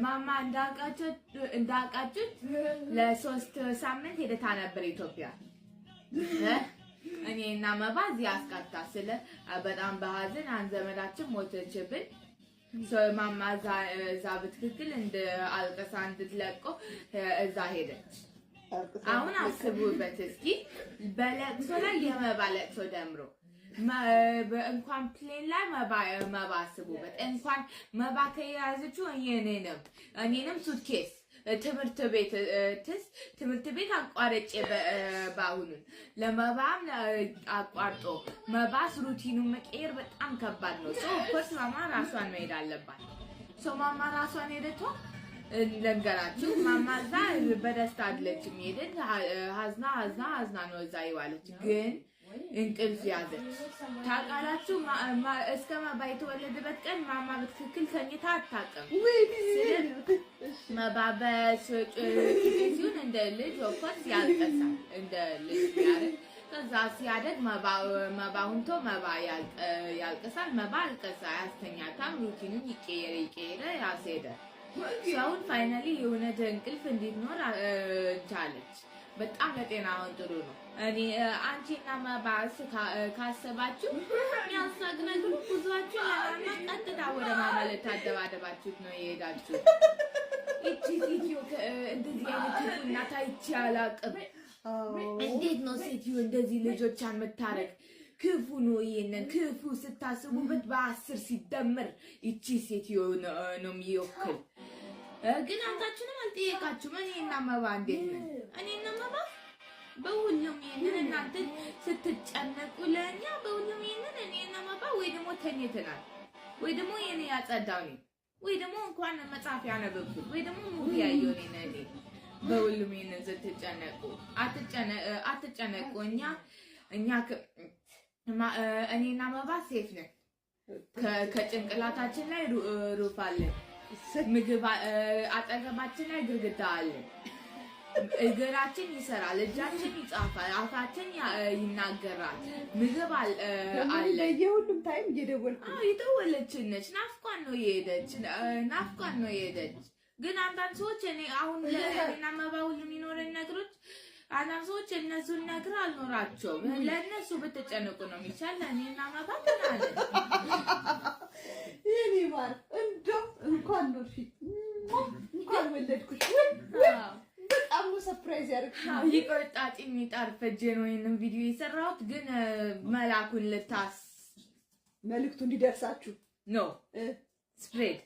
ማማ እንዳቃጩት ለሶስት ሳምንት ሄደታ ነበር ኢትዮጵያ እኔና መባ እዚህ አስቀጣ ስለ በጣም በሐዘን አንዘመዳችን ሞተችብን ማማ እዛ በትክክል እንደ አልቀሳ እንድትለቆ እዛ ሄደች አሁን አስቡበት እስኪ በለቅሶ ላይ የመባ ለቅሶ ደምሮ እንኳን ፕሌን ላይ መባ አስቡበት እንኳን መባ ከያዘችው እኔንም ሱትኬስ ትምህርት ቤት አቋርጬ ባሁኑን ለመባም አቋርጦ መባስ ሩቲኑን መቀየር በጣም ከባድ ነው ሶ ኮርስ ማማ ራሷን መሄድ አለባት ሶ ማማ ራሷን ሄደቷ ለንገራችሁ ማማ እዛ በደስታ አይደለችም ሄደች ሀዝና ነው እዛ ይዋለች ግን እንቅልፍ ያዘች ታቃላችሁ እስከ መባ የተወለደበት ቀን ማማ በትክክል ተኝታ አታውቅም መባ በስጩን እንደ ልጅ ወኮርስ ያልቀሳል እንደ ልጅ ያረግ ከዛ ሲያደግ መባውንቶ መባ ያልቀሳል መባ አልቀሳ ያስተኛታም ሩቲኑን ይቀየረ ያስሄደ ሰውን ፋይናሊ የሆነ እንቅልፍ እንዲኖር ቻለች በጣም ለጤናውን ጥሩ ነው እኔ አንቺና መባስ ካሰባችሁ የሚያሳግነው ብዙዋችሁ ለማማ ቀጥታ ወደ ማማለት አደባደባችሁት ነው የሄዳችሁ እቺ ሴትዮ እንደዚህ አይነት እናታ ይቻላልም እንዴት ነው ሴትዮ እንደዚህ ልጆቿን መታረቅ ክፉ ነው ይሄንን ክፉ ስታስቡበት በ10 ሲደመር እቺ ሴትዮ ነው የሚወክል ግን አንታችሁንም አልጠየቃችሁም እኔና መባ እንዴት ነው እኔና መባ በሁሉም ይሄንን እናንተ ስትጨነቁ ለኛ በሁሉም ይሄንን እኔና መባ ወይ ደግሞ ተኝተናል ወይ ደግሞ የኔ ያጸዳው ነኝ ወይ ደግሞ እንኳን መጽሐፍ ያነበብኩት ወይ ደግሞ ሙቪ ያየው ነኝ በሁሉም ይሄንን ስትጨነቁ አትጨነቁ እኛ እኔና መባ ሴፍ ነን ከጭንቅላታችን ላይ ሩፍ አለ ምግብ አጠገባችን ላይ ግድግዳ አለ እግራችን ይሰራል እጃችን ይጻፋል አፋችን ይናገራል ምግብ አለ የሁሉም ታይም እየደወልኩ ይደወለች ነች ናፍቋን ነው የሄደች ግን አንዳንድ ሰዎች እኔ አሁን ለእኔና መባ ሁሉም የሚኖረን ነገሮች አንዳንድ ሰዎች እነሱን ነገር አልኖራቸውም ለእነሱ ብትጨነቁ ነው የሚሻል ለእኔና መባ ተናለ የኔ ማር እንደው እንኳን ኖርሽ እንኳን ወለድኩሽ በጣም ሰርፕራይዝ ያደርጋል ይቆጣጥ የሚጣርፈጀ ነው ይሄንን ቪዲዮ የሰራሁት ግን መላኩን መልእክቱ እንዲደርሳችሁ ነው ስፕሬድ